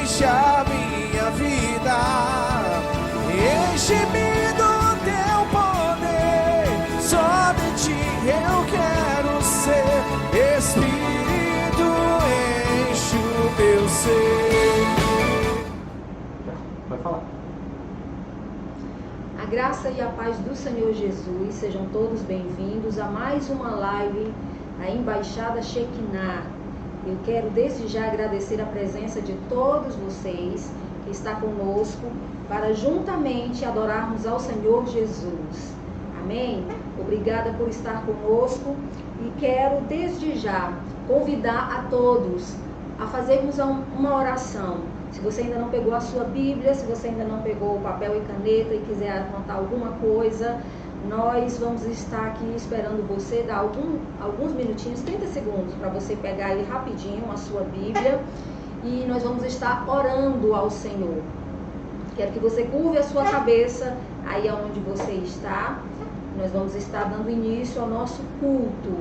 enche a minha vida, enche-me do teu poder, só de ti eu quero ser. Espírito, enche o meu ser. Vai falar. A graça e a paz do Senhor Jesus, sejam todos bem-vindos a mais uma live da Embaixada Shekinah. Eu quero desde já agradecer a presença de todos vocês que está conosco para juntamente adorarmos ao Senhor Jesus. Amém? Obrigada por estar conosco e quero desde já convidar a todos a fazermos uma oração. Se você ainda não pegou a sua Bíblia, se você ainda não pegou o papel e caneta e quiser anotar alguma coisa, nós vamos estar aqui esperando você, dar alguns minutinhos, 30 segundos, para você pegar aí rapidinho a sua Bíblia e nós vamos estar orando ao Senhor. Quero que você curve a sua cabeça aí onde você está. Nós vamos estar dando início ao nosso culto.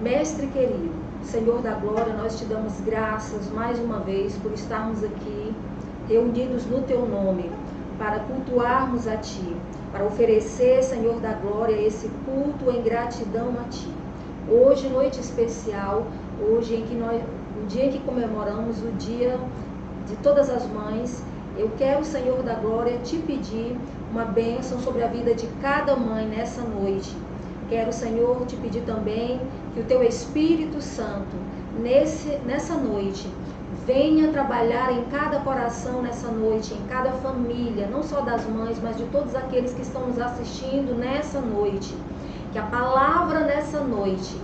Mestre querido, Senhor da glória, nós te damos graças mais uma vez por estarmos aqui reunidos no teu nome, para cultuarmos a ti, para oferecer, Senhor da glória, esse culto em gratidão a ti. Hoje, noite especial, hoje o dia em que comemoramos o dia de todas as mães, eu quero, Senhor da glória, te pedir uma bênção sobre a vida de cada mãe nessa noite. Quero, Senhor, te pedir também que o teu Espírito Santo, nessa noite, venha trabalhar em cada coração nessa noite, em cada família, não só das mães, mas de todos aqueles que estão nos assistindo nessa noite. Que a palavra nessa noite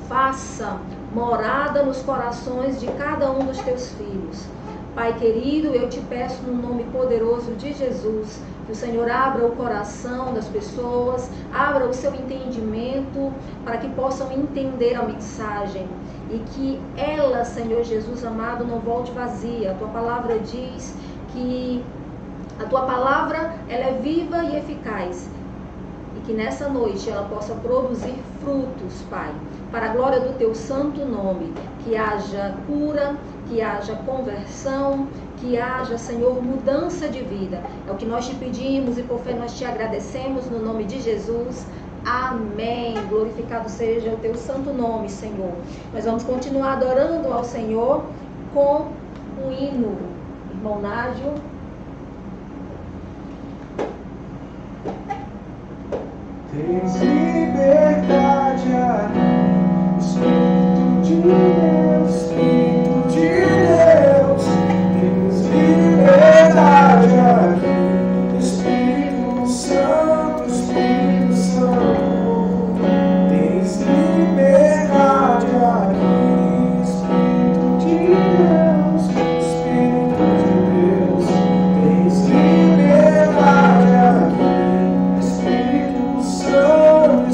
faça morada nos corações de cada um dos teus filhos. Pai querido, eu te peço no nome poderoso de Jesus, que o Senhor abra o coração das pessoas, abra o seu entendimento, para que possam entender a mensagem. E que ela, Senhor Jesus amado, não volte vazia. A tua palavra diz que a tua palavra ela é viva e eficaz. E que nessa noite ela possa produzir frutos, Pai, para a glória do teu santo nome. Que haja cura, que haja conversão, que haja, Senhor, mudança de vida. É o que nós te pedimos e por fé nós te agradecemos no nome de Jesus. Amém. Glorificado seja o teu santo nome, Senhor. Nós vamos continuar adorando ao Senhor com um hino. Irmão Nádio. Tens liberdade aqui, Espírito de Deus, Espírito de Deus. Tens liberdade aqui, Espírito Santo, Espírito Santo. Tens liberdade aqui, Espírito de Deus, Espírito de Deus. Tens liberdade aqui, Espírito Santo.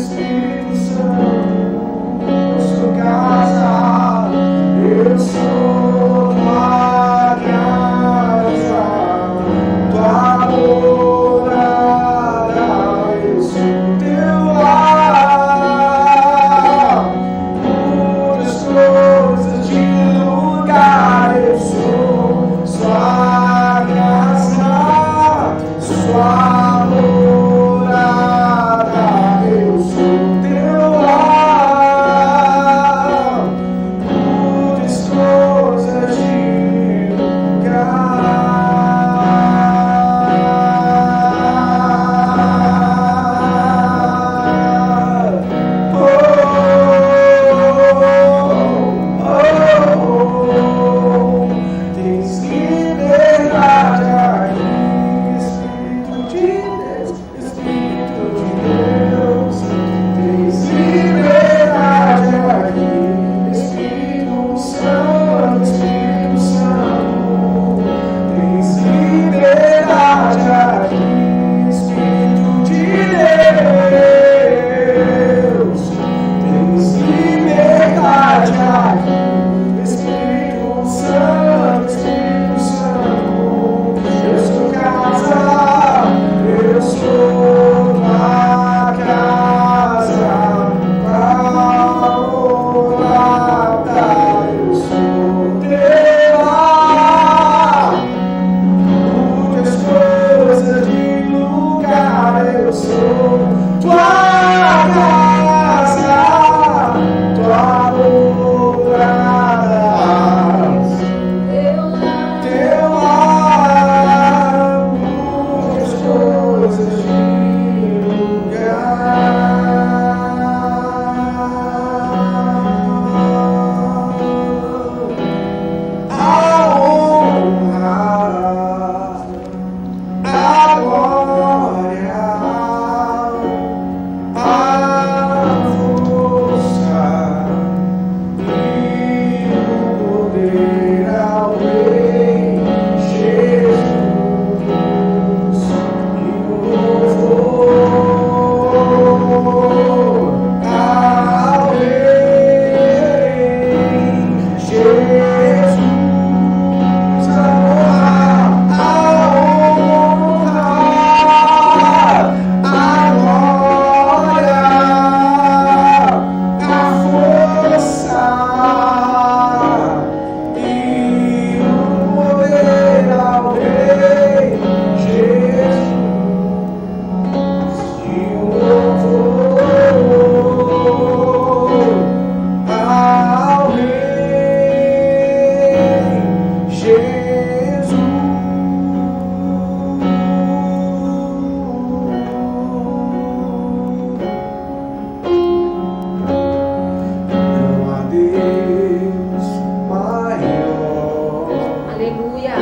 Aleluia.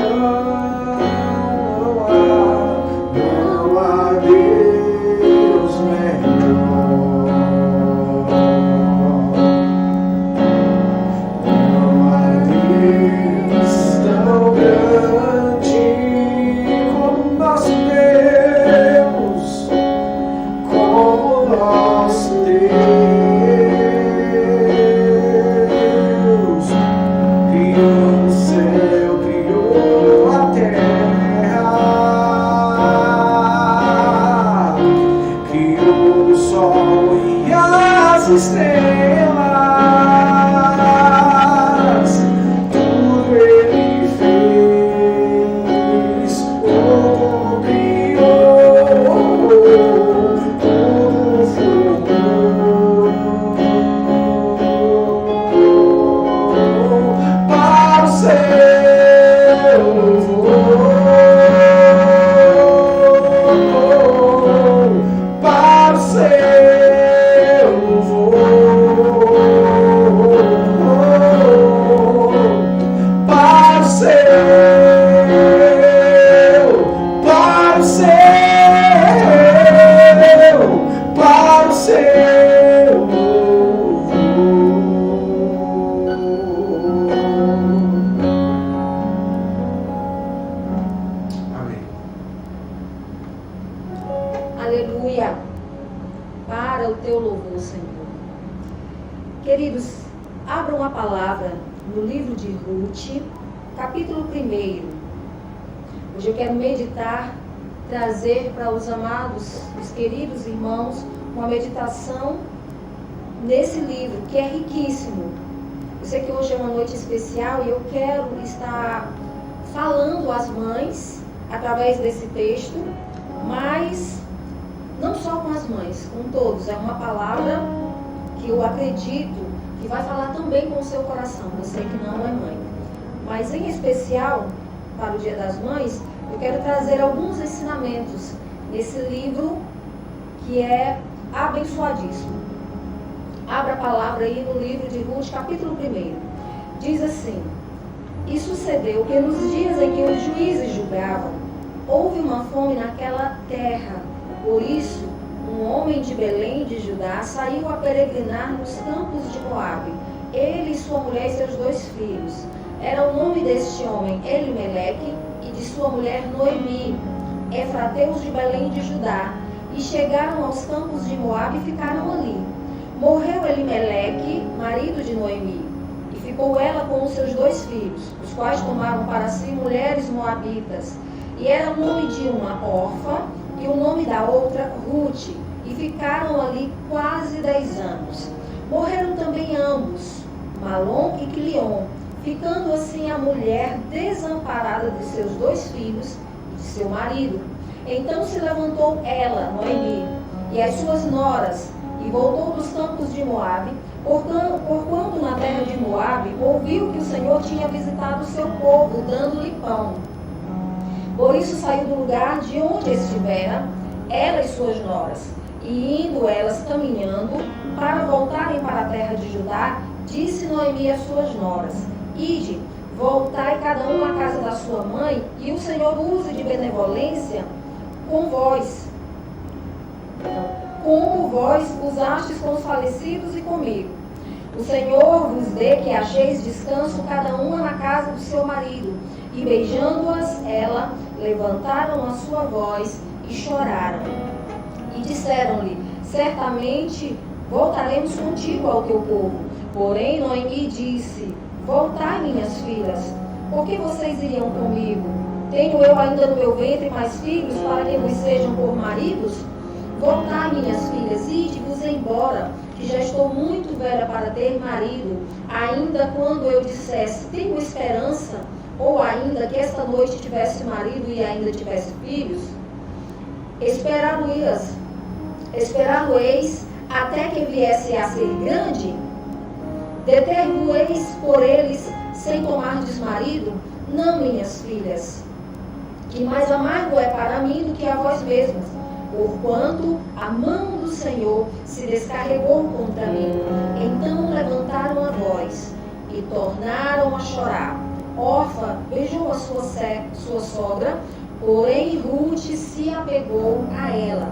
Não há Deus melhor. Não há Deus tão grande como nosso Deus, como nosso Deus. Criou o céu, criou a terra, criou o sol e as estrelas. Tudo Ele fez, tudo criou, tudo formou. Para o céu vou, para o céu vou, para o céu, para o céu, para o céu vou. Amém. Aleluia. Para o teu louvor, Senhor. Queridos, abram a palavra no livro de Ruth, capítulo 1. Hoje eu quero meditar, trazer para os amados, os queridos irmãos, uma meditação nesse livro, que é riquíssimo. Eu sei que hoje é uma noite especial e eu quero estar falando às mães através desse texto, mas não só com as mães, com todos. É uma palavra que eu acredito que vai falar também com o seu coração, você que não é mãe. Mas em especial, para o Dia das Mães, eu quero trazer alguns ensinamentos nesse livro que é abençoadíssimo. Abra a palavra aí no livro de Ruth, capítulo 1. Diz assim: E sucedeu que nos dias em que os juízes julgavam, houve uma fome naquela terra. Por isso, um homem de Belém de Judá saiu a peregrinar nos campos de Moabe, ele e sua mulher e seus 2 filhos. Era o nome deste homem Elimeleque e de sua mulher Noemi, efrateus de Belém de Judá, e chegaram aos campos de Moabe e ficaram ali. Morreu Elimeleque, marido de Noemi, e ficou ela com os seus 2 filhos, os quais tomaram para si mulheres moabitas. E era o nome de uma Orfa e o nome da outra Ruth, e ficaram ali quase 10 anos. Morreram também ambos, Malom e Quilion, ficando assim a mulher desamparada de seus 2 filhos e de seu marido. Então se levantou ela, Noemi, e as suas noras, e voltou dos campos de Moabe, porquanto na terra de Moabe ouviu que o Senhor tinha visitado o seu povo, dando-lhe pão. Por isso saiu do lugar de onde estivera, ela e suas noras, e indo elas caminhando para voltarem para a terra de Judá, disse Noemi às suas noras: Ide, voltai cada um à casa da sua mãe, e o Senhor use de benevolência com vós, como vós usastes com os falecidos e comigo. O Senhor vos dê que acheis descanso cada uma na casa do seu marido. E beijando-as, ela levantaram a sua voz e choraram. E disseram-lhe: Certamente voltaremos contigo ao teu povo. Porém Noemi disse: Voltai, minhas filhas, porque vocês iriam comigo? Tenho eu ainda no meu ventre mais filhos para que vos sejam por maridos? Voltai, minhas filhas, ide-vos embora, que já estou muito velha para ter marido. Ainda quando eu dissesse: Tenho esperança, ou ainda que esta noite tivesse marido e ainda tivesse filhos, esperá-lo-eis até que viesse a ser grande? Deter-vos-eis por eles sem tomardes marido? Não, minhas filhas, que mais amargo é para mim do que a vós mesmas, porquanto a mão do Senhor se descarregou contra mim. Então levantaram a voz e tornaram a chorar. Orfa beijou a sua sogra, porém Ruth se apegou a ela.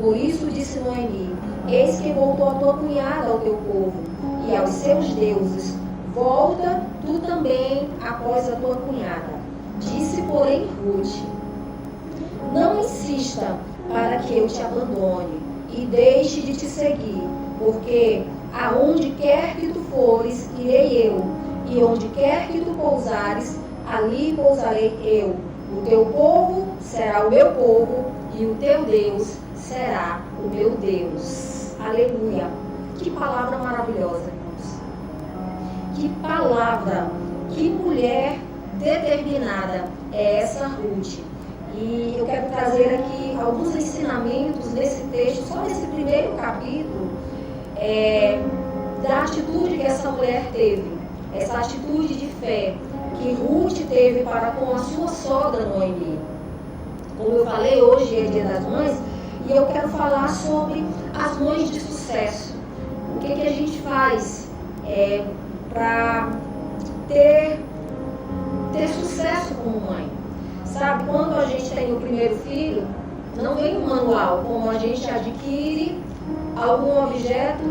Por isso disse Noemi: eis que voltou a tua cunhada ao teu povo e aos seus deuses. Volta tu também após a tua cunhada. Disse, porém, Ruth: não insista para que eu te abandone e deixe de te seguir, porque aonde quer que tu fores, irei eu, e onde quer que tu pousares, ali pousarei eu. O teu povo será o meu povo, e o teu Deus será o meu Deus. Aleluia! Que palavra maravilhosa, irmãos. Que palavra, que mulher determinada é essa Ruth. E eu quero trazer aqui alguns ensinamentos nesse texto, só nesse primeiro capítulo, da atitude que essa mulher teve, essa atitude de fé que Ruth teve para com a sua sogra Noemi. Como eu falei, hoje é Dia das Mães, e eu quero falar sobre as mães de sucesso. O que a gente faz para ter sucesso como mãe? Sabe, quando a gente tem o primeiro filho, não vem um manual, como a gente adquire algum objeto,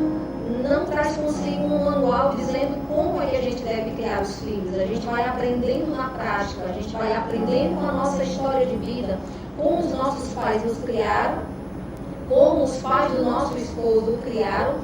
não traz consigo um manual dizendo como é que a gente deve criar os filhos. A gente vai aprendendo na prática, a gente vai aprendendo com a nossa história de vida, como os nossos pais nos criaram, como os pais do nosso esposo o criaram.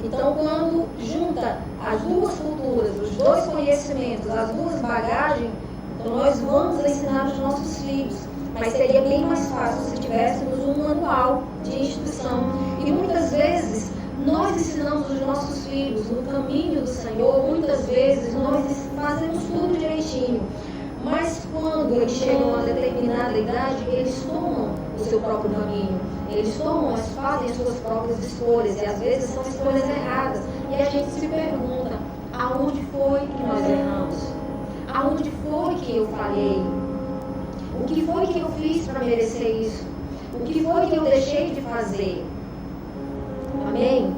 Então, quando junta as duas culturas, os dois conhecimentos, as duas bagagens, então nós vamos ensinar os nossos filhos. Mas seria bem mais fácil se tivéssemos um manual de instrução. E muitas vezes nós ensinamos os nossos filhos no caminho do Senhor, muitas vezes nós fazemos tudo direitinho. Mas quando eles chegam a uma determinada idade, eles tomam o seu próprio caminho. Eles fazem as suas próprias escolhas. E às vezes são escolhas erradas. E a gente se pergunta: aonde foi que nós erramos? Aonde foi que eu falhei? O que foi que eu fiz para merecer isso? O que foi que eu deixei de fazer? Amém?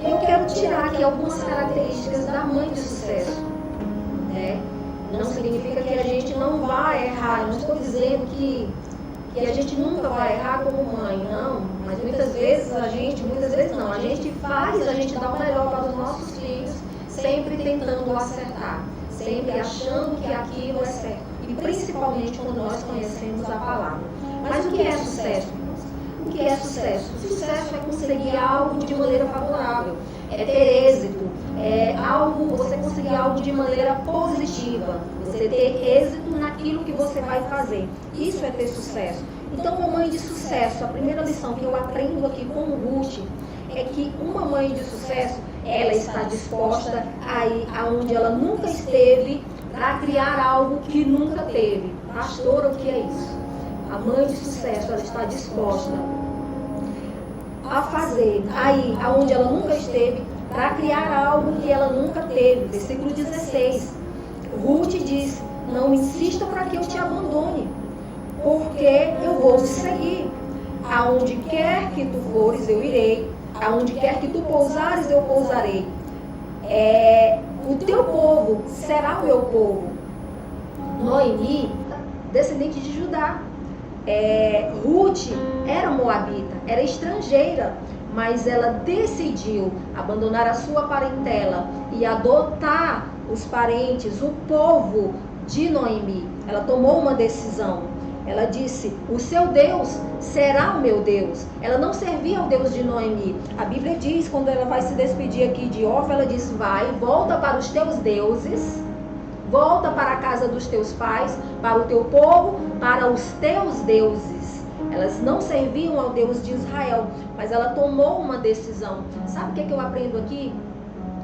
Eu quero tirar aqui algumas características da mãe de sucesso. Não significa que a gente não vai errar. Eu não estou dizendo que a gente nunca vai errar como mãe, não. Mas muitas vezes a gente dá o melhor para os nossos filhos, sempre tentando acertar, sempre achando que aquilo é certo. E principalmente quando nós conhecemos a palavra. Mas o que é sucesso, irmãos? O que é sucesso? O sucesso é conseguir algo de maneira favorável, é ter êxito, você conseguir algo de maneira positiva, você ter êxito naquilo que você vai fazer. Isso é ter sucesso. Então, uma mãe de sucesso, a primeira lição que eu aprendo aqui com o Ruth é que uma mãe de sucesso, ela está disposta a ir aonde ela nunca esteve para criar algo que nunca teve. Pastora, o que é isso? A mãe de sucesso, ela está disposta a fazer, a ir aonde ela nunca esteve para criar algo que ela nunca teve. Versículo 16. Ruth diz: não insista para que eu te abandone, porque eu vou te seguir. Aonde quer que tu fores, eu irei. Aonde quer que tu pousares, eu pousarei. O teu povo será o meu povo. Noemi, descendente de Judá. Ruth era moabita, era estrangeira, mas ela decidiu abandonar a sua parentela e adotar os parentes, o povo de Noemi. Ela tomou uma decisão. Ela disse: o seu Deus será o meu Deus. Ela não servia ao Deus de Noemi. A Bíblia diz, quando ela vai se despedir aqui de Orfa, ela diz: vai, volta para os teus deuses, volta para a casa dos teus pais, para o teu povo, para os teus deuses. Elas não serviam ao Deus de Israel, mas ela tomou uma decisão. Sabe o que eu aprendo aqui?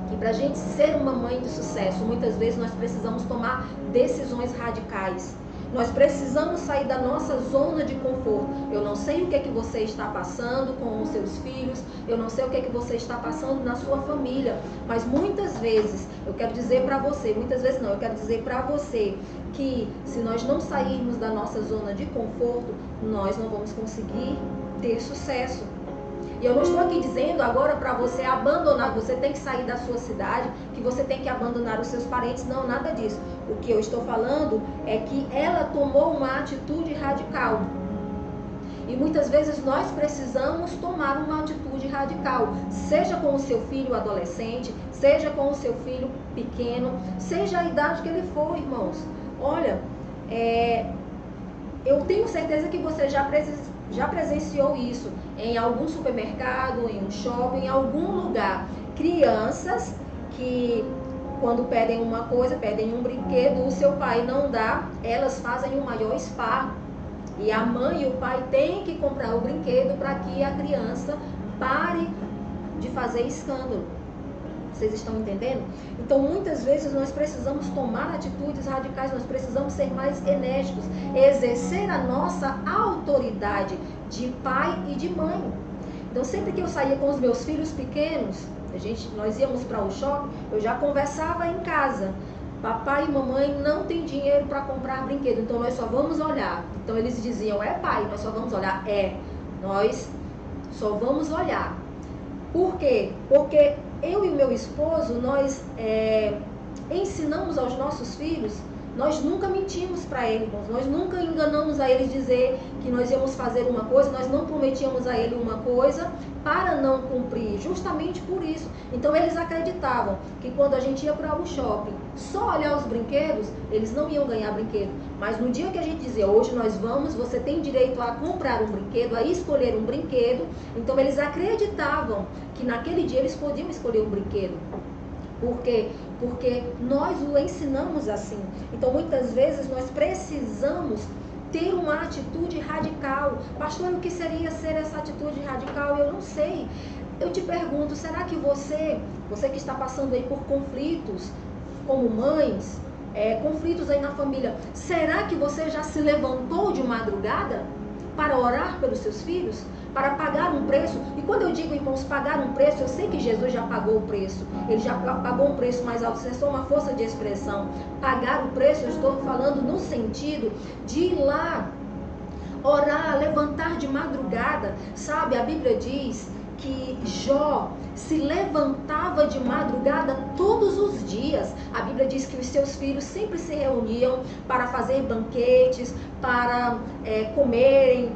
Que para a gente ser uma mãe de sucesso, muitas vezes nós precisamos tomar decisões radicais. Nós precisamos sair da nossa zona de conforto. Eu não sei o que é que você está passando com os seus filhos, eu não sei o que é que você está passando na sua família, mas muitas vezes, eu quero dizer para você, eu quero dizer para você que se nós não sairmos da nossa zona de conforto, nós não vamos conseguir ter sucesso. E eu não estou aqui dizendo agora para você abandonar, você tem que sair da sua cidade, que você tem que abandonar os seus parentes. Não, nada disso. O que eu estou falando é que ela tomou uma atitude radical. E muitas vezes nós precisamos tomar uma atitude radical, seja com o seu filho adolescente, seja com o seu filho pequeno, seja a idade que ele for, irmãos. Olha, eu tenho certeza que você já presenciou isso em algum supermercado, em um shopping, em algum lugar. Crianças que, quando pedem uma coisa, pedem um brinquedo, o seu pai não dá, elas fazem o maior esparro. E a mãe e o pai têm que comprar o brinquedo para que a criança pare de fazer escândalo. Vocês estão entendendo? Então, muitas vezes nós precisamos tomar atitudes radicais, nós precisamos ser mais enérgicos, exercer a nossa autoridade de pai e de mãe. Então, sempre que eu saía com os meus filhos pequenos, nós íamos para o shopping, eu já conversava em casa. Papai e mamãe não tem dinheiro para comprar brinquedo, então nós só vamos olhar. Então eles diziam, pai, nós só vamos olhar? Nós só vamos olhar. Por quê? Porque eu e o meu esposo, nós ensinamos aos nossos filhos, nós nunca mentimos para eles, nós nunca enganamos a eles dizer que nós íamos fazer uma coisa, nós não prometíamos a ele uma coisa para não cumprir, justamente por isso. Então eles acreditavam que quando a gente ia para o shopping, só olhar os brinquedos, eles não iam ganhar brinquedo. Mas no dia que a gente dizia, hoje nós vamos, você tem direito a comprar um brinquedo, a escolher um brinquedo, então eles acreditavam que naquele dia eles podiam escolher um brinquedo. Por quê? Porque nós o ensinamos assim. Então muitas vezes nós precisamos ter uma atitude radical. Pastor, o que seria ser essa atitude radical? Eu não sei. Eu te pergunto, será que você que está passando aí por conflitos, como mães, conflitos aí na família, será que você já se levantou de madrugada para orar pelos seus filhos? Para pagar um preço? E quando eu digo, irmãos, pagar um preço, eu sei que Jesus já pagou o preço. Ele já pagou um preço mais alto. Isso é só uma força de expressão. Pagar o preço, eu estou falando no sentido de ir lá, orar, levantar de madrugada. Sabe, a Bíblia diz que Jó se levantava de madrugada todos os dias. A Bíblia diz que os seus filhos sempre se reuniam para fazer banquetes, para comerem,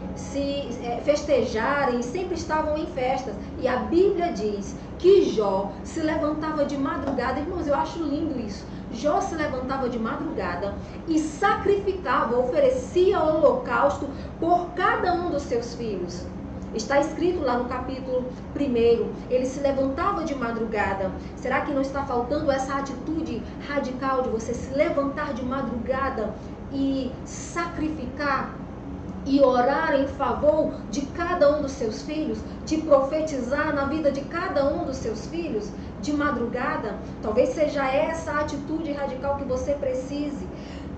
festejarem, sempre estavam em festas. E a Bíblia diz que Jó se levantava de madrugada. Irmãos, eu acho lindo isso. Jó se levantava de madrugada e sacrificava, oferecia holocausto por cada um dos seus filhos. Está escrito lá no capítulo 1, ele se levantava de madrugada. Será que não está faltando essa atitude radical de você se levantar de madrugada e sacrificar e orar em favor de cada um dos seus filhos, de profetizar na vida de cada um dos seus filhos de madrugada? Talvez seja essa a atitude radical que você precise.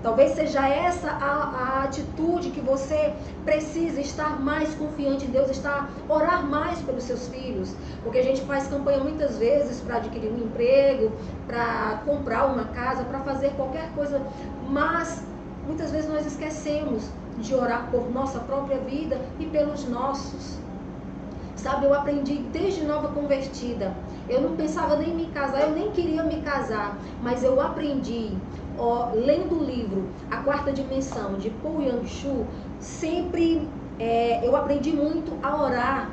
Talvez seja essa a atitude que você precisa, estar mais confiante em Deus, orar mais pelos seus filhos. Porque a gente faz campanha muitas vezes para adquirir um emprego, para comprar uma casa, para fazer qualquer coisa, mas muitas vezes nós esquecemos de orar por nossa própria vida e pelos nossos. Sabe, eu aprendi desde nova convertida. Eu não pensava nem em me casar, eu nem queria me casar, mas eu aprendi, lendo o livro A Quarta Dimensão, de Paul Yang-Shu, sempre eu aprendi muito a orar,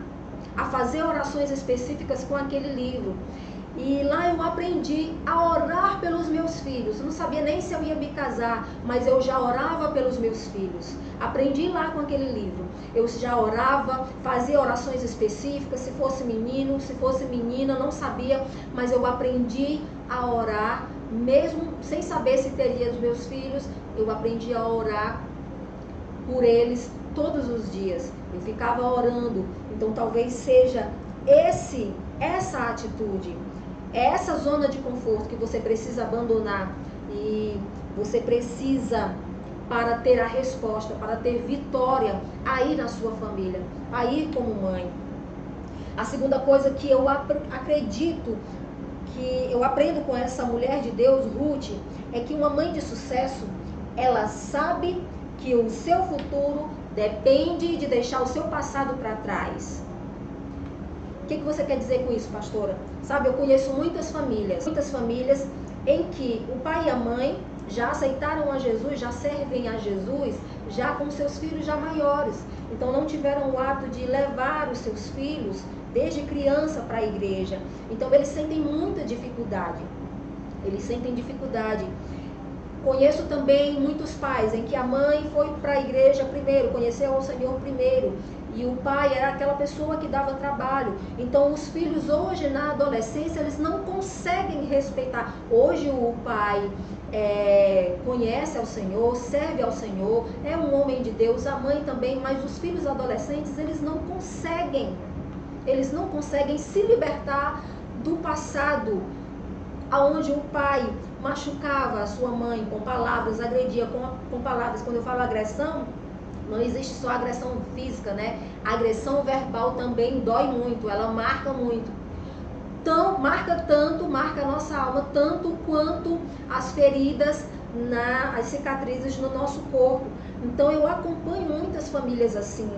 a fazer orações específicas com aquele livro. E lá eu aprendi a orar pelos meus filhos. Eu não sabia nem se eu ia me casar, mas eu já orava pelos meus filhos. Aprendi lá com aquele livro. Eu já orava, fazia orações específicas, se fosse menino, se fosse menina, não sabia, mas eu aprendi a orar, mesmo sem saber se teria os meus filhos, eu aprendi a orar por eles todos os dias. Eu ficava orando. Então talvez seja essa atitude, essa zona de conforto que você precisa abandonar e você precisa, para ter a resposta, para ter vitória aí na sua família, aí como mãe. A segunda coisa que eu acredito, que eu aprendo com essa mulher de Deus, Ruth, é que uma mãe de sucesso, ela sabe que o seu futuro depende de deixar o seu passado para trás. O que você quer dizer com isso, pastora? Sabe, eu conheço muitas famílias em que o pai e a mãe já aceitaram a Jesus, já servem a Jesus, já com seus filhos já maiores. Então não tiveram o hábito de levar os seus filhos desde criança para a igreja. Então eles sentem muita dificuldade. Conheço também muitos pais em que a mãe foi para a igreja primeiro, conheceu o Senhor primeiro, e o pai era aquela pessoa que dava trabalho. Então os filhos hoje na adolescência eles não conseguem respeitar. Hoje o pai conhece ao Senhor, serve ao Senhor, é um homem de Deus, a mãe também, mas os filhos adolescentes eles não conseguem se libertar do passado, aonde o pai machucava a sua mãe com palavras, agredia com palavras. Quando eu falo agressão, não existe só agressão física, né? A agressão verbal também dói muito, ela marca muito. Então, marca a nossa alma, tanto quanto as feridas, as cicatrizes no nosso corpo. Então, eu acompanho muitas famílias assim.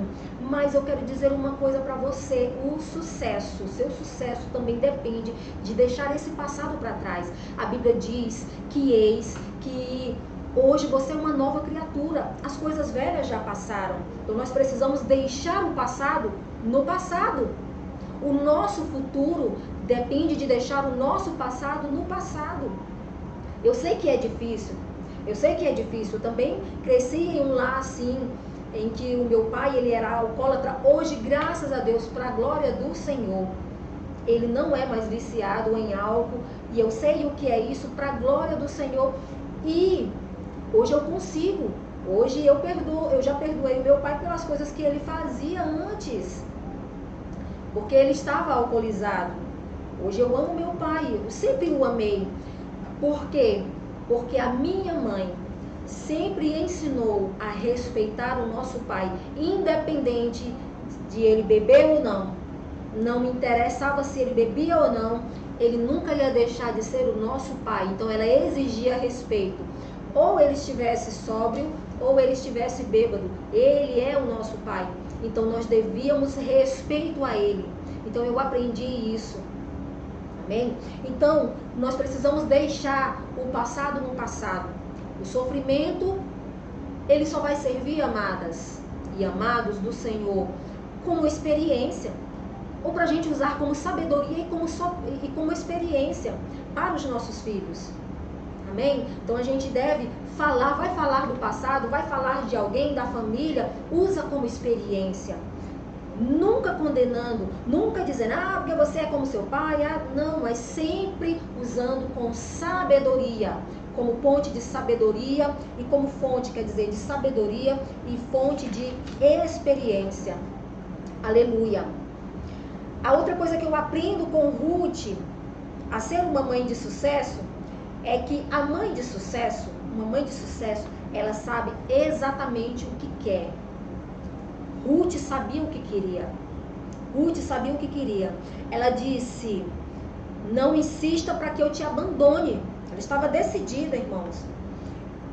Mas eu quero dizer uma coisa para você, o seu sucesso também depende de deixar esse passado para trás. A Bíblia diz que hoje você é uma nova criatura, as coisas velhas já passaram. Então nós precisamos deixar o passado no passado. O nosso futuro depende de deixar o nosso passado no passado. Eu sei que é difícil, eu também cresci em um lar assim, em que o meu pai ele era alcoólatra. Hoje, graças a Deus, para a glória do Senhor, ele não é mais viciado em álcool, e eu sei o que é isso, para a glória do Senhor. E hoje eu consigo, hoje eu já perdoei o meu pai pelas coisas que ele fazia antes, porque ele estava alcoolizado. Hoje eu amo meu pai, eu sempre o amei. Por quê? Porque a minha mãe sempre ensinou a respeitar o nosso pai, independente de ele beber ou não. Não me interessava se ele bebia ou não, ele nunca ia deixar de ser o nosso pai. Então ela exigia respeito. Ou ele estivesse sóbrio, ou ele estivesse bêbado. Ele é o nosso pai. Então nós devíamos respeito a ele. Então eu aprendi isso. Amém? Então nós precisamos deixar o passado no passado. O sofrimento, ele só vai servir, amadas e amados do Senhor, como experiência, ou para a gente usar como sabedoria e como experiência para os nossos filhos. Amém? Então a gente deve vai falar do passado, vai falar de alguém, da família, usa como experiência. Nunca condenando, nunca dizendo, porque você é como seu pai, não, mas sempre usando com sabedoria, como ponte de sabedoria e como fonte, quer dizer, de sabedoria e fonte de experiência. Aleluia. A outra coisa que eu aprendo com Ruth a ser uma mãe de sucesso é que a mãe de sucesso, ela sabe exatamente o que quer. Ruth sabia o que queria. Ela disse, não insista para que eu te abandone. Ela estava decidida, irmãos.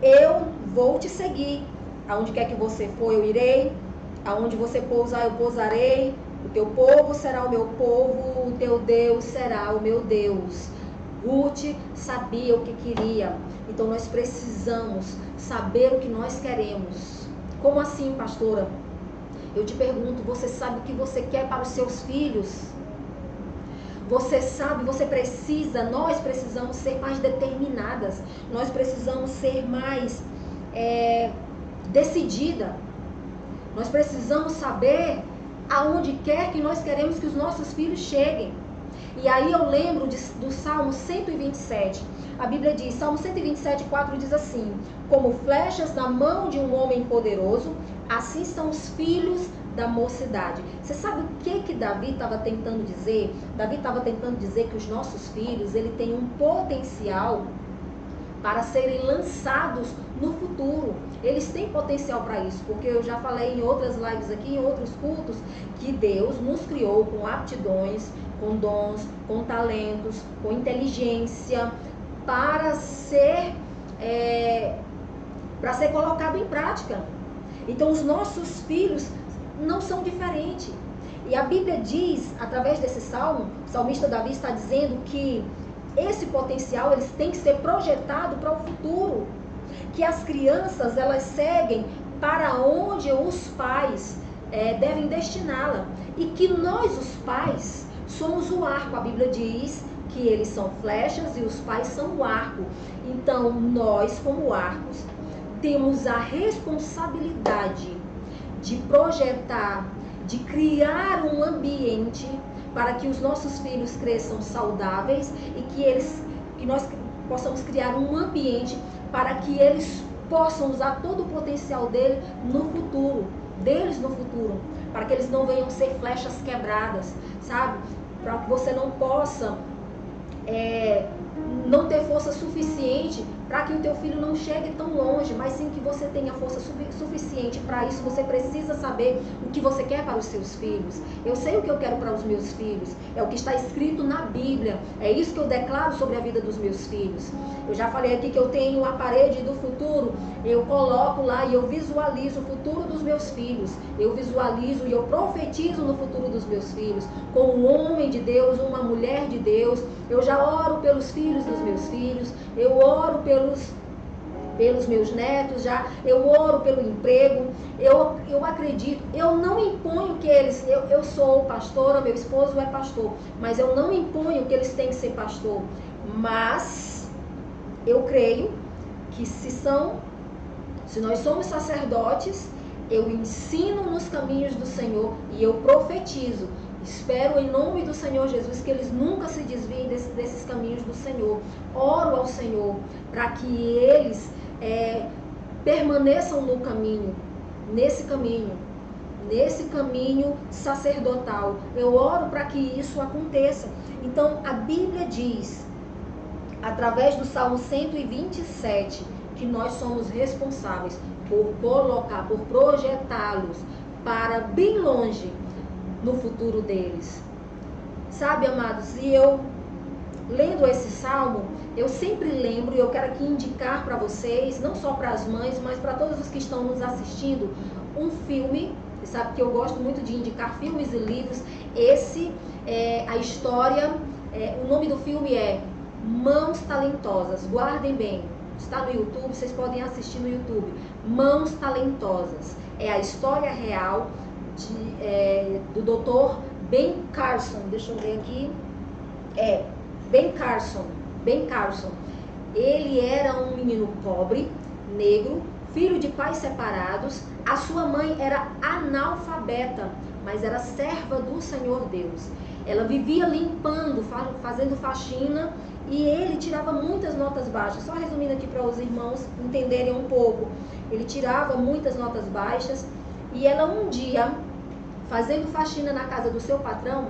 Eu vou te seguir. Aonde quer que você for, eu irei. Aonde você pousar, eu pousarei. O teu povo será o meu povo, o teu Deus será o meu Deus. Ruth sabia o que queria. Então nós precisamos saber o que nós queremos. Como assim, pastora? Eu te pergunto, você sabe o que você quer para os seus filhos? Você sabe, nós precisamos ser mais determinadas. Nós precisamos ser mais decidida. Nós precisamos saber aonde quer que nós queremos que os nossos filhos cheguem. E aí eu lembro do Salmo 127. A Bíblia diz, Salmo 127, 4 diz assim: como flechas na mão de um homem poderoso, assim são os filhos da mocidade. Você sabe o que Davi estava tentando dizer? Davi estava tentando dizer que os nossos filhos, ele tem um potencial para serem lançados no futuro. Eles têm potencial para isso, porque eu já falei em outras lives aqui, em outros cultos, que Deus nos criou com aptidões, com dons, com talentos, com inteligência, para ser colocado em prática. Então os nossos filhos não são diferentes. E a Bíblia diz, através desse salmo, o salmista Davi está dizendo que esse potencial eles tem que ser projetado para o futuro. Que as crianças elas seguem para onde os pais devem destiná-la. E que nós, os pais, somos o arco. A Bíblia diz que eles são flechas e os pais são o arco. Então, nós, como arcos, temos a responsabilidade de projetar, de criar um ambiente para que os nossos filhos cresçam saudáveis e que nós possamos criar um ambiente para que eles possam usar todo o potencial deles no futuro, para que eles não venham ser flechas quebradas, sabe? Para que você não possa não ter força suficiente para que o teu filho não chegue tão longe, mas sim que você tenha força suficiente. Para isso você precisa saber o que você quer para os seus filhos. Eu sei o que eu quero para os meus filhos, é o que está escrito na Bíblia, é isso que eu declaro sobre a vida dos meus filhos. Eu já falei aqui que eu tenho a parede do futuro, eu coloco lá e eu visualizo o futuro dos meus filhos, eu visualizo e eu profetizo no futuro dos meus filhos, como um homem de Deus, uma mulher de Deus. Eu já oro pelos filhos dos meus filhos, eu oro pelos meus netos, eu oro pelo emprego, eu acredito, eu não imponho que eles, eu sou pastora, meu esposo é pastor, mas eu não imponho que eles têm que ser pastor, mas eu creio que se nós somos sacerdotes, eu ensino nos caminhos do Senhor e eu profetizo. Espero em nome do Senhor Jesus que eles nunca se desviem desses caminhos do Senhor. Oro ao Senhor para que eles permaneçam no caminho, nesse caminho sacerdotal. Eu oro para que isso aconteça. Então a Bíblia diz, através do Salmo 127, que nós somos responsáveis por projetá-los para bem longe no futuro deles. Sabe, amados, e eu lendo esse salmo, eu sempre lembro, e eu quero aqui indicar para vocês, não só para as mães, mas para todos os que estão nos assistindo, um filme. Você sabe que eu gosto muito de indicar filmes e livros. Esse é a história, o nome do filme é Mãos Talentosas. Guardem bem, está no YouTube, vocês podem assistir no YouTube. Mãos Talentosas. É a história real do Dr. Ben Carson. Deixa eu ver aqui. Ben Carson. Ele era um menino pobre, negro, filho de pais separados. A sua mãe era analfabeta, mas era serva do Senhor Deus. Ela vivia limpando, fazendo faxina, e ele tirava muitas notas baixas. Só resumindo aqui para os irmãos entenderem um pouco. Ele tirava muitas notas baixas, e ela um dia, fazendo faxina na casa do seu patrão,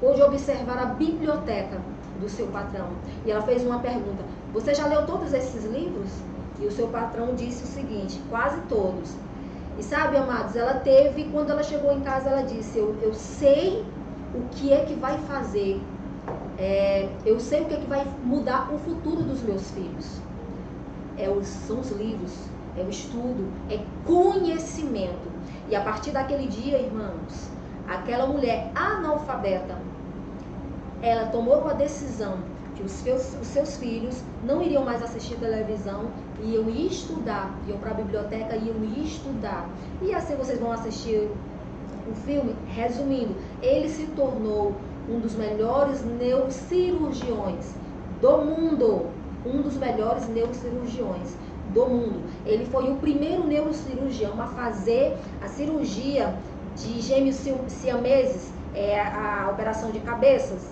pôde observar a biblioteca do seu patrão. E ela fez uma pergunta: você já leu todos esses livros? E o seu patrão disse o seguinte: quase todos. E sabe, amados, quando ela chegou em casa, ela disse: eu sei o que é que vai fazer, eu sei o que é que vai mudar o futuro dos meus filhos. São os livros, é o estudo, é conhecimento. E a partir daquele dia, irmãos, aquela mulher analfabeta, ela tomou uma decisão que os seus filhos não iriam mais assistir televisão, iam estudar, iam para a biblioteca, iam estudar. E assim vocês vão assistir o filme. Resumindo, ele se tornou um dos melhores neurocirurgiões do mundo. Um dos melhores neurocirurgiões do mundo. Ele foi o primeiro neurocirurgião a fazer a cirurgia de gêmeos siameses, a operação de cabeças.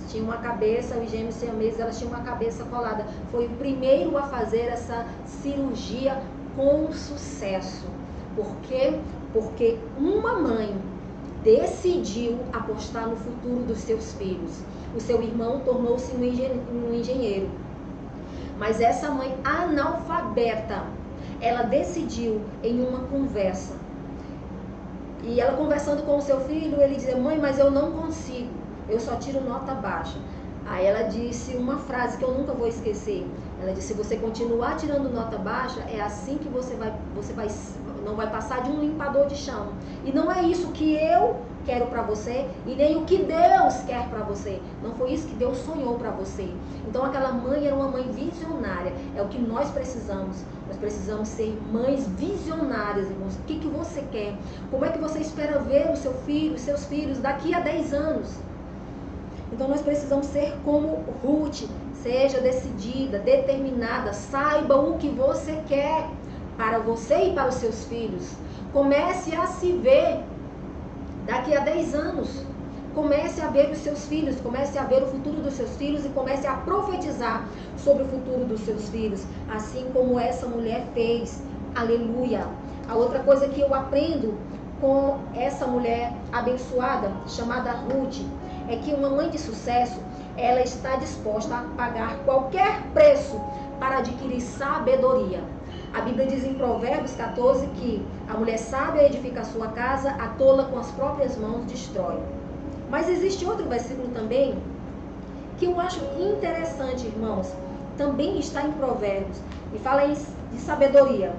Tinha uma cabeça, os gêmeos siameses, elas tinham uma cabeça colada. Foi o primeiro a fazer essa cirurgia com sucesso. Por quê? Porque uma mãe decidiu apostar no futuro dos seus filhos. O seu irmão tornou-se um engenheiro. Mas essa mãe analfabeta, ela decidiu em uma conversa. E ela conversando com o seu filho, ele dizia: mãe, mas eu não consigo, eu só tiro nota baixa. Aí ela disse uma frase que eu nunca vou esquecer. Ela disse: se você continuar tirando nota baixa, é assim que você não vai passar de um limpador de chão. E não é isso que eu quero para você e nem o que Deus quer para você. Não foi isso que Deus sonhou para você. Então aquela mãe era uma mãe visionária. É o que nós precisamos. Nós precisamos ser mães visionárias, irmãos. O que você quer? Como é que você espera ver o seu filho, os seus filhos daqui a 10 anos? Então nós precisamos ser como Ruth. Seja decidida, determinada. Saiba o que você quer para você e para os seus filhos. Comece a se ver daqui a 10 anos. Comece a ver os seus filhos, comece a ver o futuro dos seus filhos e comece a profetizar sobre o futuro dos seus filhos, assim como essa mulher fez. Aleluia! A outra coisa que eu aprendo com essa mulher abençoada, chamada Ruth, é que uma mãe de sucesso, ela está disposta a pagar qualquer preço para adquirir sabedoria. A Bíblia diz em Provérbios 14 que a mulher sábia edifica a sua casa, a tola com as próprias mãos destrói. Mas existe outro versículo também que eu acho interessante, irmãos. Também está em Provérbios e fala de sabedoria.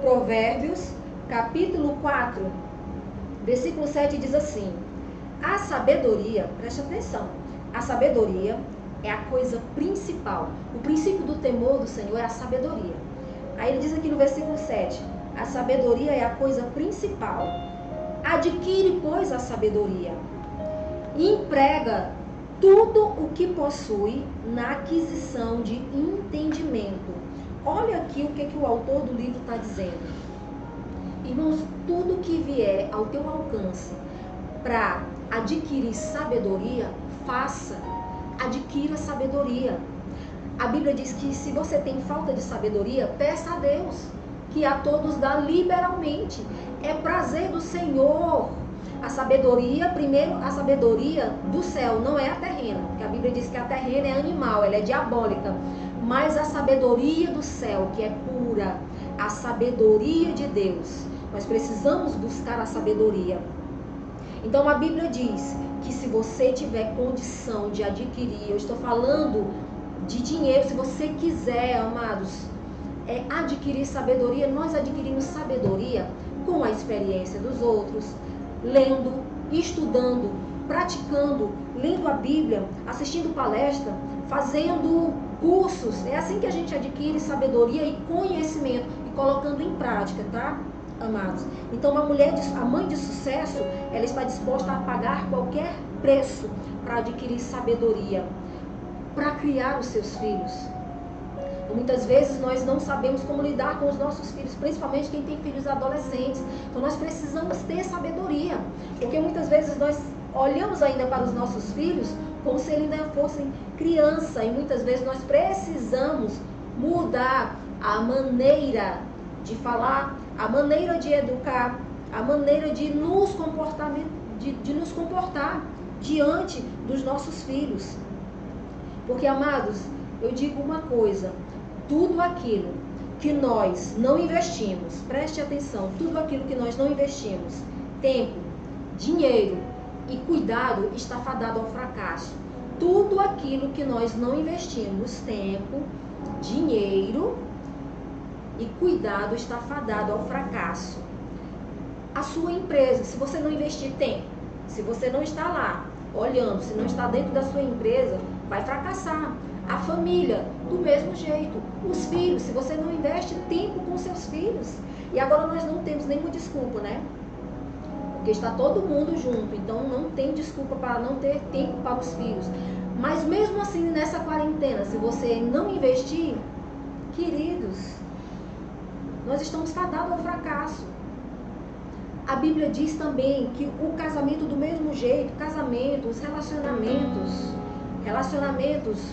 Provérbios, capítulo 4, versículo 7 diz assim: a sabedoria, preste atenção, a sabedoria é a coisa principal. O princípio do temor do Senhor é a sabedoria. Aí ele diz aqui no versículo 7, a sabedoria é a coisa principal. Adquire, pois, a sabedoria. Emprega tudo o que possui na aquisição de entendimento. Olha aqui o que o autor do livro está dizendo. Irmãos, tudo que vier ao teu alcance para adquirir sabedoria, faça. Adquira sabedoria. A Bíblia diz que se você tem falta de sabedoria, peça a Deus, que a todos dá liberalmente. É prazer do Senhor. A sabedoria, primeiro, a sabedoria do céu, não é a terrena, porque a Bíblia diz que a terrena é animal, ela é diabólica. Mas a sabedoria do céu, que é pura, a sabedoria de Deus. Nós precisamos buscar a sabedoria. Então a Bíblia diz que se você tiver condição de adquirir, eu estou falando de dinheiro, se você quiser, amados, adquirir sabedoria, nós adquirimos sabedoria com a experiência dos outros, lendo, estudando, praticando, lendo a Bíblia, assistindo palestra, fazendo cursos. É assim que a gente adquire sabedoria e conhecimento e colocando em prática, tá, amados? Então a mãe de sucesso, ela está disposta a pagar qualquer preço para adquirir sabedoria, para criar os seus filhos. Muitas vezes nós não sabemos como lidar com os nossos filhos, principalmente quem tem filhos adolescentes. Então nós precisamos ter sabedoria, porque muitas vezes nós olhamos ainda para os nossos filhos como se eles ainda fossem criança, e muitas vezes nós precisamos mudar a maneira de falar, a maneira de educar, a maneira de nos comportar diante dos nossos filhos. Porque, amados, eu digo uma coisa: tudo aquilo que nós não investimos, preste atenção, tudo aquilo que nós não investimos, tempo, dinheiro e cuidado, está fadado ao fracasso. Tudo aquilo que nós não investimos, tempo, dinheiro e cuidado, está fadado ao fracasso. A sua empresa, se você não investir tempo, se você não está lá olhando, se não está dentro da sua empresa, vai fracassar. A família, do mesmo jeito. Os filhos, se você não investe tempo com seus filhos. E agora nós não temos nenhuma desculpa, né? Porque está todo mundo junto, então não tem desculpa para não ter tempo para os filhos. Mas mesmo assim, nessa quarentena, se você não investir, queridos, nós estamos fadados ao fracasso. A Bíblia diz também que o casamento do mesmo jeito, os relacionamentos,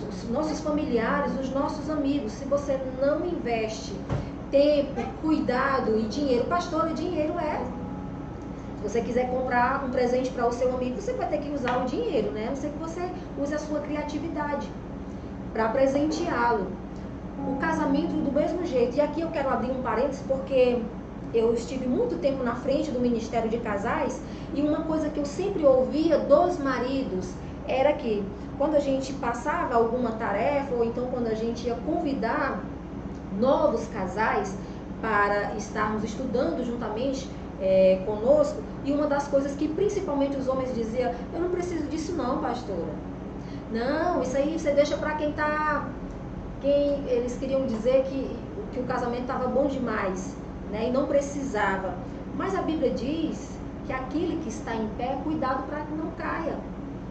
os nossos familiares, os nossos amigos, se você não investe tempo, cuidado e dinheiro, pastor, dinheiro se você quiser comprar um presente para o seu amigo, você vai ter que usar o dinheiro, né? A não ser que você use a sua criatividade para presenteá-lo. O casamento do mesmo jeito. E aqui eu quero abrir um parênteses, porque eu estive muito tempo na frente do Ministério de Casais, e uma coisa que eu sempre ouvia dos maridos era que quando a gente passava alguma tarefa, ou então quando a gente ia convidar novos casais para estarmos estudando juntamente conosco, e uma das coisas que principalmente os homens diziam: eu não preciso disso não, pastora. Não, isso aí você deixa para quem tá... eles queriam dizer que o casamento estava bom demais, né, e não precisava. Mas a Bíblia diz que aquele que está em pé, cuidado para que não caia.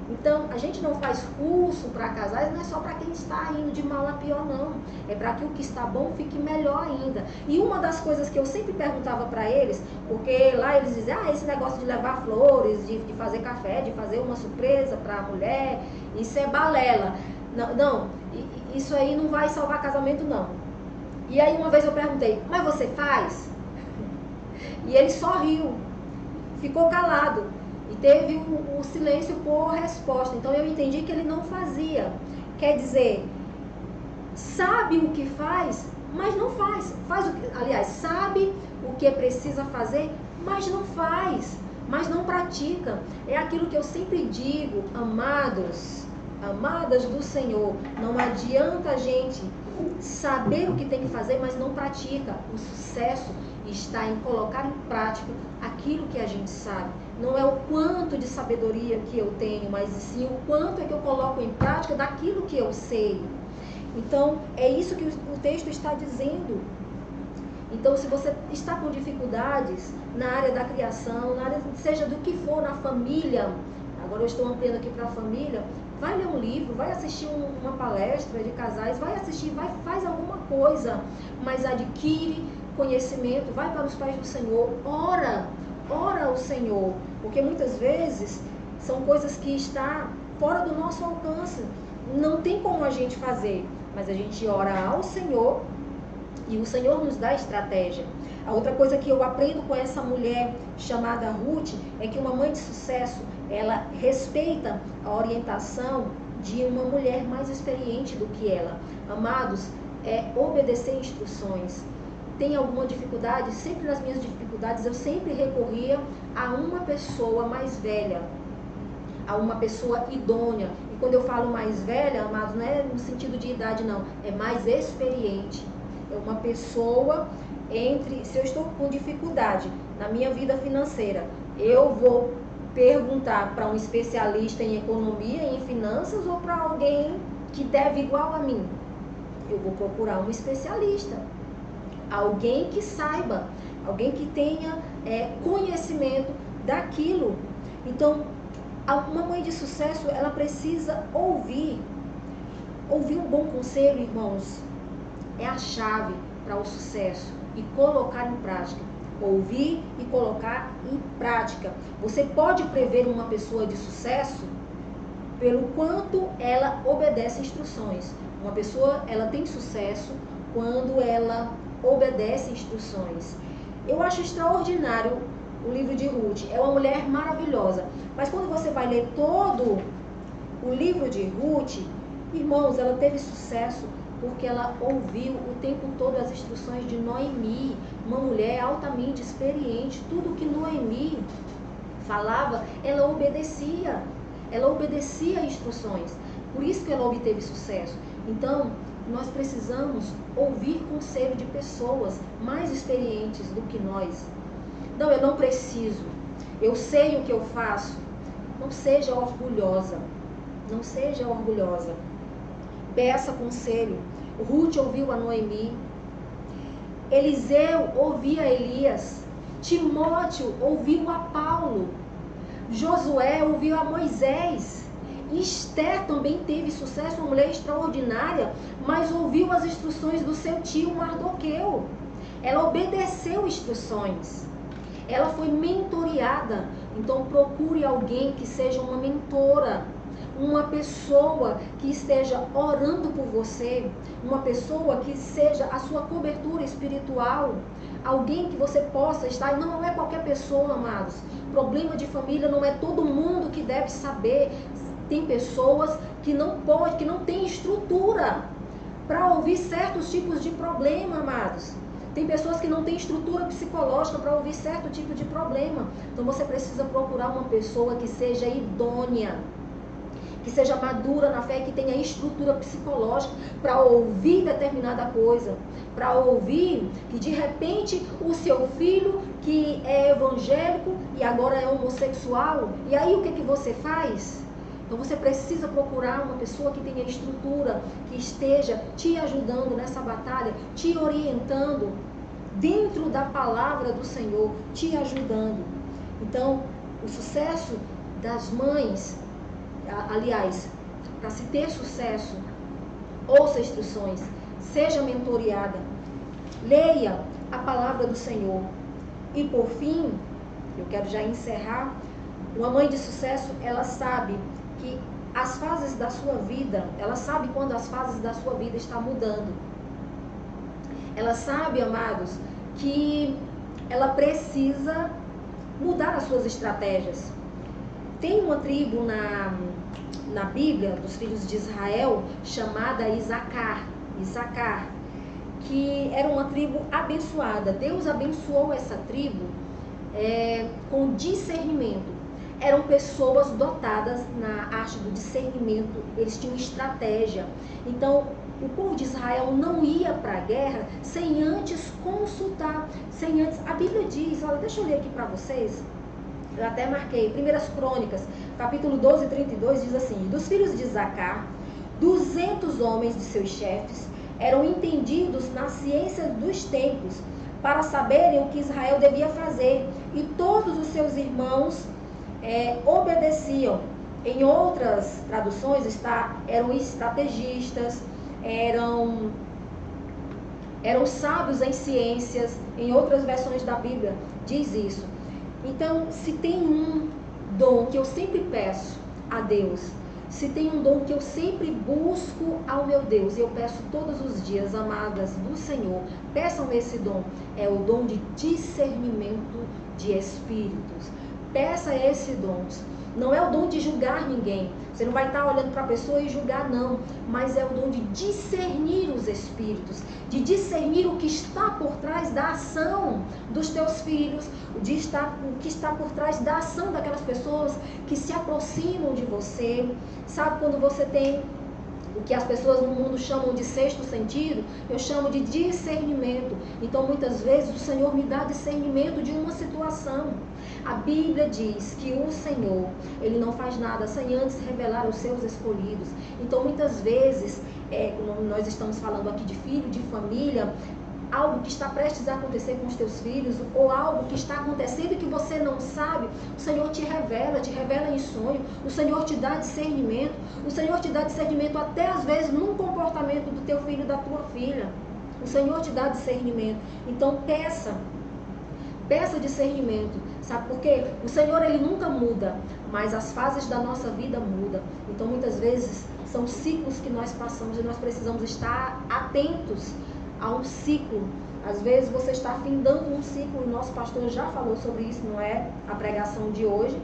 Então, a gente não faz curso para casais, não é só para quem está indo de mal a pior, não. É para que o que está bom fique melhor ainda. E uma das coisas que eu sempre perguntava para eles, porque lá eles diziam: esse negócio de levar flores, de fazer café, de fazer uma surpresa para a mulher, isso é balela. Não, isso aí não vai salvar casamento, não. E aí uma vez eu perguntei: mas você faz? E ele só riu, ficou calado. E teve o silêncio por resposta. Então eu entendi que ele não fazia. Quer dizer, sabe o que faz, mas não faz. Aliás, sabe o que precisa fazer, mas não faz. Mas não pratica. É aquilo que eu sempre digo: amados, amadas do Senhor, não adianta a gente saber o que tem que fazer, mas não pratica. O sucesso está em colocar em prática aquilo que a gente sabe. Não é o quanto de sabedoria que eu tenho, mas sim o quanto é que eu coloco em prática daquilo que eu sei. Então, é isso que o texto está dizendo. Então, se você está com dificuldades na área da criação, na área, seja do que for, na família, agora eu estou ampliando aqui para a família, vai ler um livro, vai assistir uma palestra de casais, faz alguma coisa, mas adquire conhecimento, vai para os pés do Senhor, ora ao Senhor, porque muitas vezes são coisas que estão fora do nosso alcance, não tem como a gente fazer, mas a gente ora ao Senhor e o Senhor nos dá estratégia. A outra coisa que eu aprendo com essa mulher chamada Ruth é que uma mãe de sucesso, ela respeita a orientação de uma mulher mais experiente do que ela. Amados, é obedecer instruções. Tem alguma dificuldade? Sempre nas minhas dificuldades eu sempre recorria a uma pessoa mais velha, a uma pessoa idônea. E quando eu falo mais velha, amados, não é no sentido de idade, não, é mais experiente. É uma pessoa se eu estou com dificuldade na minha vida financeira, eu vou perguntar para um especialista em economia, em finanças, ou para alguém que deve igual a mim? Eu vou procurar um especialista. Alguém que saiba, alguém que tenha conhecimento daquilo. Então, uma mãe de sucesso, ela precisa ouvir um bom conselho, irmãos, é a chave para o sucesso e colocar em prática. Ouvir e colocar em prática. Você pode prever uma pessoa de sucesso pelo quanto ela obedece instruções. Uma pessoa, ela tem sucesso quando ela obedece instruções. Eu acho extraordinário o livro de Ruth. É uma mulher maravilhosa. Mas quando você vai ler todo o livro de Ruth, irmãos, ela teve sucesso porque ela ouviu o tempo todo as instruções de Noemi, uma mulher altamente experiente. Tudo que Noemi falava, ela obedecia instruções. Por isso que ela obteve sucesso. Então, nós precisamos ouvir conselho de pessoas mais experientes do que nós. Não, eu não preciso, eu sei o que eu faço. Não seja orgulhosa, não seja orgulhosa. Peça conselho. Ruth ouviu a Noemi, Eliseu ouvia Elias, Timóteo ouviu a Paulo, Josué ouviu a Moisés, Esther também teve sucesso, uma mulher extraordinária, mas ouviu as instruções do seu tio Mardoqueu. Ela obedeceu instruções, ela foi mentoreada. Então procure alguém que seja uma mentora, uma pessoa que esteja orando por você, uma pessoa que seja a sua cobertura espiritual, alguém que você possa estar. Não é qualquer pessoa, amados. Problema de família não é todo mundo que deve saber. Tem pessoas que não têm estrutura para ouvir certos tipos de problema, amados. Tem pessoas que não têm estrutura psicológica para ouvir certo tipo de problema. Então você precisa procurar uma pessoa que seja idônea, que seja madura na fé, que tenha estrutura psicológica para ouvir determinada coisa, para ouvir que de repente o seu filho que é evangélico e agora é homossexual, e aí o que você faz? Então você precisa procurar uma pessoa que tenha estrutura, que esteja te ajudando nessa batalha, te orientando dentro da palavra do Senhor, te ajudando. Então, o sucesso das mães, aliás, para se ter sucesso, ouça instruções, seja mentoreada, leia a palavra do Senhor. E por fim, eu quero já encerrar, uma mãe de sucesso, ela sabe que as fases da sua vida, ela sabe quando as fases da sua vida estão mudando. Ela sabe, amados, que ela precisa mudar as suas estratégias. Tem uma tribo na Bíblia, dos filhos de Israel, chamada Issacar, que era uma tribo abençoada. Deus abençoou essa tribo com discernimento. Eram pessoas dotadas na arte do discernimento, eles tinham estratégia. Então, o povo de Israel não ia para a guerra sem antes consultar, sem antes... A Bíblia diz, olha, deixa eu ler aqui para vocês, eu até marquei, 1 Crônicas, capítulo 12, 32, diz assim: dos filhos de Issacar, 200 homens de seus chefes eram entendidos na ciência dos tempos, para saberem o que Israel devia fazer, e todos os seus irmãos obedeciam. Em outras traduções eram estrategistas, eram sábios em ciências. Em outras versões da Bíblia diz isso. Então, se tem um dom que eu sempre peço a Deus, se tem um dom que eu sempre busco ao meu Deus, e eu peço todos os dias, amadas do Senhor, peçam esse dom, é o dom de discernimento de espíritos. Peça esse dom. Não é o dom de julgar ninguém. Você não vai estar olhando para a pessoa e julgar, não. Mas é o dom de discernir os espíritos, de discernir o que está por trás da ação dos teus filhos, o que está por trás da ação daquelas pessoas que se aproximam de você. Sabe quando você tem o que as pessoas no mundo chamam de sexto sentido? Eu chamo de discernimento. Então, muitas vezes, o Senhor me dá discernimento de uma situação. A Bíblia diz que o Senhor, Ele não faz nada sem antes revelar aos seus escolhidos. Então, muitas vezes, nós estamos falando aqui de filho, de família, algo que está prestes a acontecer com os teus filhos, ou algo que está acontecendo e que você não sabe, o Senhor te revela em sonho, o Senhor te dá discernimento, o Senhor te dá discernimento até às vezes num comportamento do teu filho, da tua filha. O Senhor te dá discernimento. Então peça discernimento, sabe por quê? O Senhor, Ele nunca muda, mas as fases da nossa vida mudam. Então muitas vezes são ciclos que nós passamos e nós precisamos estar atentos a um ciclo. Às vezes você está findando um ciclo, o nosso pastor já falou sobre isso, não é a pregação de hoje,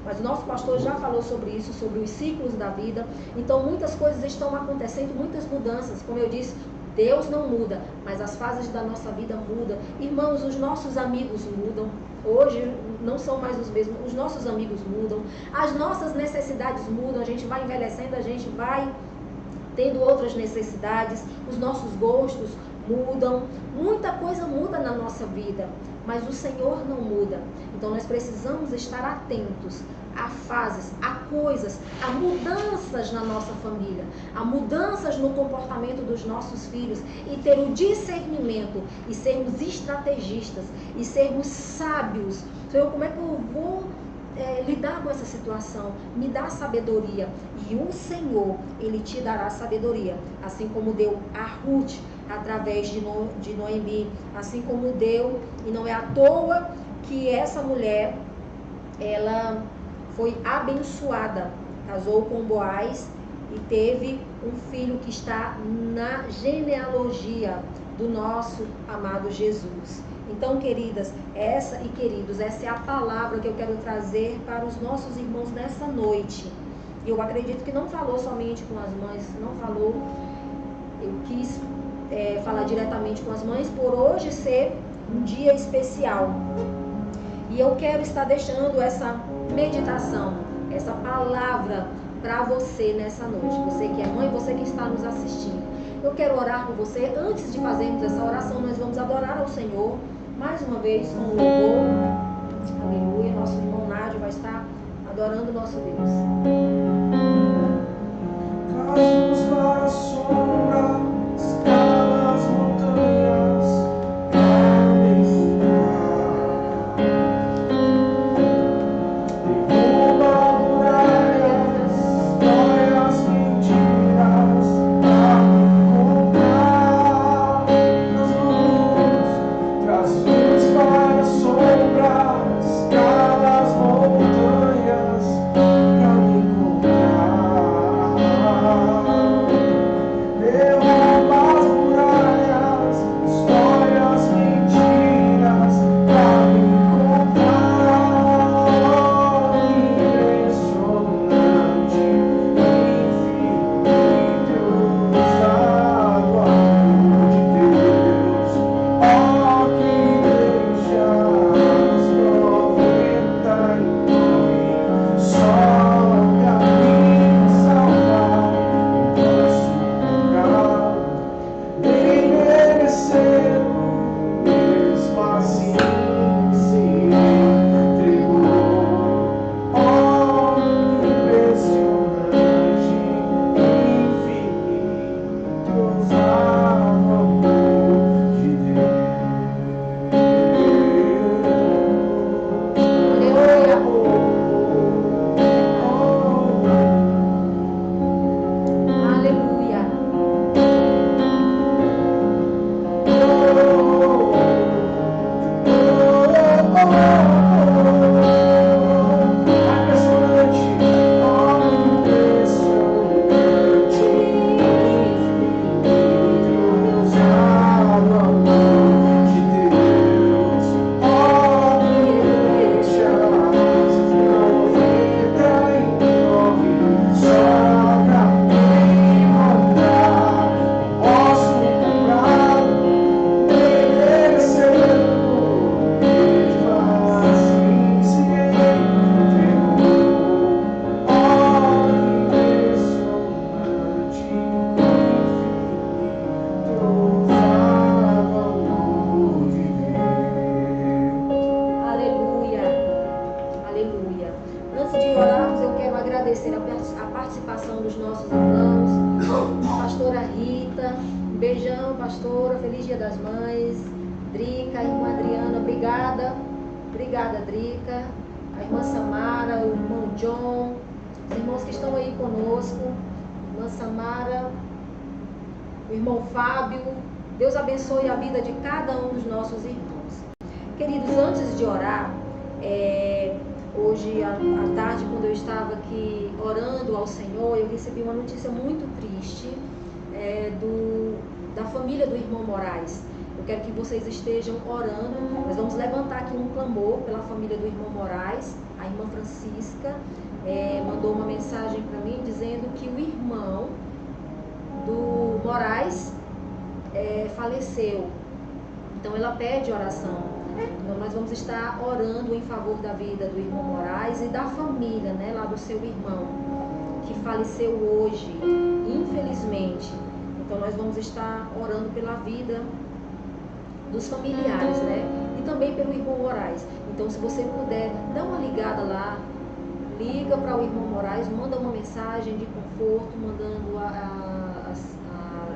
mas o nosso pastor já falou sobre isso, sobre os ciclos da vida. Então muitas coisas estão acontecendo, muitas mudanças, como eu disse, Deus não muda, mas as fases da nossa vida mudam. Irmãos, os nossos amigos mudam. Hoje não são mais os mesmos. Os nossos amigos mudam. As nossas necessidades mudam. A gente vai envelhecendo, a gente vai tendo outras necessidades. Os nossos gostos mudam. Muita coisa muda na nossa vida, mas o Senhor não muda. Então nós precisamos estar atentos a fases, a coisas, a mudanças na nossa família, a mudanças no comportamento dos nossos filhos, e ter o discernimento e sermos estrategistas e sermos sábios. Senhor, como é que eu vou lidar com essa situação? Me dá sabedoria, e o Senhor, Ele te dará sabedoria, assim como deu a Ruth através de Noemi, assim como deu, e não é à toa que essa mulher, ela foi abençoada, casou com Boaz e teve um filho que está na genealogia do nosso amado Jesus. Então, queridas, queridos, essa é a palavra que eu quero trazer para os nossos irmãos nessa noite. Eu acredito que não falou somente com as mães, não falou, eu quis falar diretamente com as mães, por hoje ser um dia especial. E eu quero estar deixando essa meditação, essa palavra para você nessa noite. Você que é mãe, você que está nos assistindo. Eu quero orar por você. Antes de fazermos essa oração, nós vamos adorar ao Senhor mais uma vez com o louvor. Aleluia. Nosso irmão Nádio vai estar adorando o nosso Deus. Traz-nos para a sombra, escala as montanhas, derruba muralhas, dói as mentiras, encontrar nas luzes. Traz-nos para a sombra, escala as montanhas, pra me encontrar. Derruba as muralhas, destrói as mentiras, pra me encontrar. Impressionante, infinito, ousado amor de Deus. Ó, que deixas 99 só pra me salvar. Nem mereceu, mesmo assim se entregou. Oh, impressionante, infinito, ousado amor de Aleluia. Aleluia. Aleluia. Antes de orarmos, eu quero agradecer a participação dos nossos irmãos. Pastora Rita, um beijão, pastora. Feliz Dia das Mães. Drica, a irmã Adriana, obrigada. Obrigada, Drica. A irmã Samara, o irmão John, os irmãos que estão aí conosco. Irmã Samara, o irmão Fábio. Deus abençoe a vida de cada um dos nossos irmãos. Queridos, antes de orar, hoje à tarde, quando eu estava aqui orando ao Senhor, eu recebi uma notícia muito triste da família do irmão Moraes. Eu quero que vocês estejam orando. Nós vamos levantar aqui um clamor pela família do irmão Moraes. A irmã Francisca mandou uma mensagem para mim dizendo que o irmão do Moraes faleceu. Então ela pede oração. Então nós vamos estar orando em favor da vida do irmão Moraes e da família, né, lá do seu irmão, que faleceu hoje, infelizmente. Então nós vamos estar orando pela vida dos familiares, né, e também pelo irmão Moraes. Então se você puder, dá uma ligada lá, liga para o irmão Moraes, manda uma mensagem de conforto, mandando as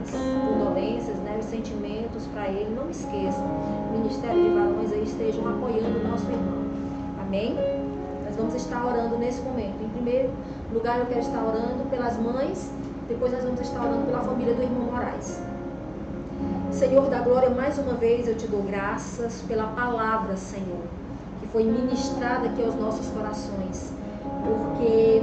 condolências, né, os sentimentos para ele. Não esqueçam, o Ministério de Varões aí estejam apoiando o nosso irmão. Amém? Nós vamos estar orando nesse momento. Em primeiro lugar, eu quero estar orando pelas mães, depois nós vamos estar orando pela família do irmão Moraes. Senhor da glória, mais uma vez eu te dou graças pela palavra, Senhor, que foi ministrada aqui aos nossos corações, porque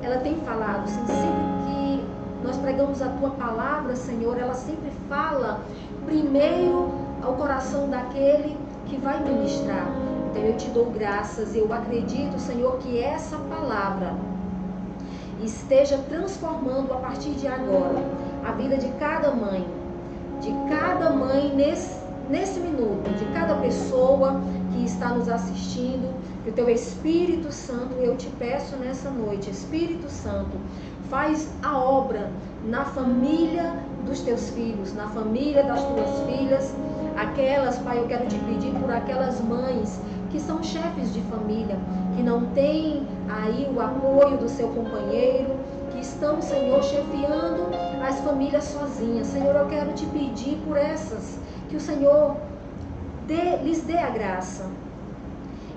ela tem falado, assim, sempre que nós pregamos a tua palavra, Senhor, ela sempre fala primeiro ao coração daquele que vai ministrar. Então eu te dou graças, eu acredito, Senhor, que essa palavra esteja transformando a partir de agora a vida de cada mãe nesse minuto, de cada pessoa que está nos assistindo, que o teu Espírito Santo, eu te peço nessa noite, Espírito Santo, faz a obra na família dos teus filhos, na família das tuas filhas, aquelas, Pai, eu quero te pedir por aquelas mães que são chefes de família, que não têm aí o apoio do seu companheiro, que estão, Senhor, chefiando as famílias sozinhas. Senhor, eu quero te pedir por essas, que o Senhor lhes dê a graça.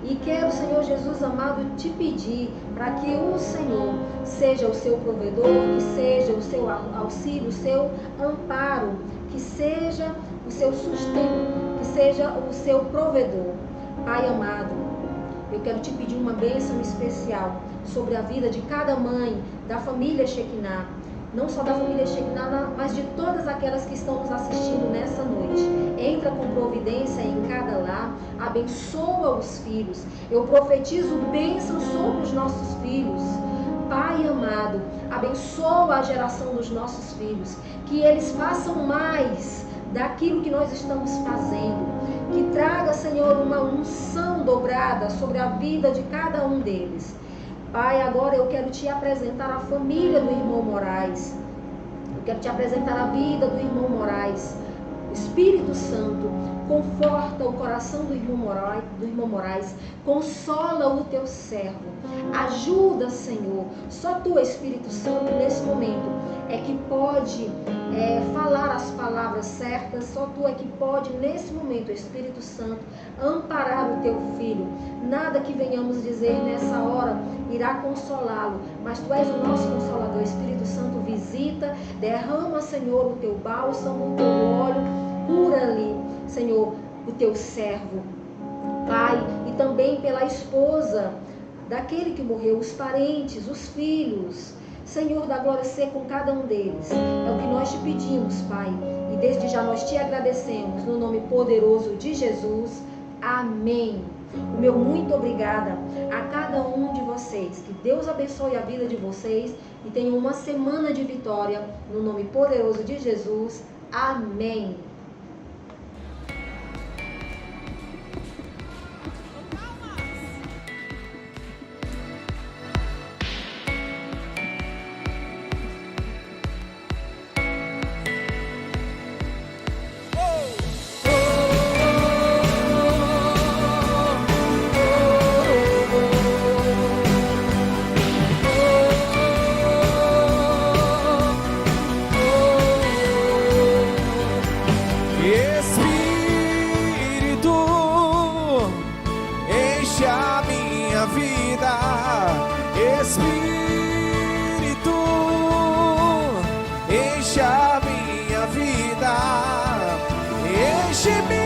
E quero, Senhor Jesus amado, te pedir para que o Senhor seja o seu provedor, que seja o seu auxílio, o seu amparo, que seja o seu sustento, que seja o seu provedor. Pai amado, eu quero te pedir uma bênção especial sobre a vida de cada mãe da família Shekinah, não só da família Shekinah, mas de todas aquelas que estão nos assistindo nessa noite. Entra com providência em cada lar, abençoa os filhos. Eu profetizo bênção sobre os nossos filhos. Pai amado, abençoa a geração dos nossos filhos, que eles façam mais daquilo que nós estamos fazendo, que traga, Senhor, uma unção dobrada sobre a vida de cada um deles. Pai, agora eu quero te apresentar a família do irmão Moraes. Eu quero te apresentar a vida do irmão Moraes. Espírito Santo, conforta o coração do irmão Moraes, consola o teu servo, ajuda, Senhor. Só tu, Espírito Santo, nesse momento é que pode falar as palavras certas, só tu é que pode, nesse momento, Espírito Santo, amparar o teu filho. Nada que venhamos dizer nessa hora irá consolá-lo, mas tu és o nosso consolador. Espírito Santo, visita, derrama, Senhor, o teu bálsamo, o teu óleo, cura-lhe, Senhor, o teu servo, Pai, e também pela esposa daquele que morreu, os parentes, os filhos. Senhor, da glória ser com cada um deles. É o que nós te pedimos, Pai, e desde já nós te agradecemos, no nome poderoso de Jesus. Amém. O meu muito obrigada a cada um de vocês. Que Deus abençoe a vida de vocês e tenham uma semana de vitória, no nome poderoso de Jesus. Amém. Espírito, enche a minha vida, enche-me.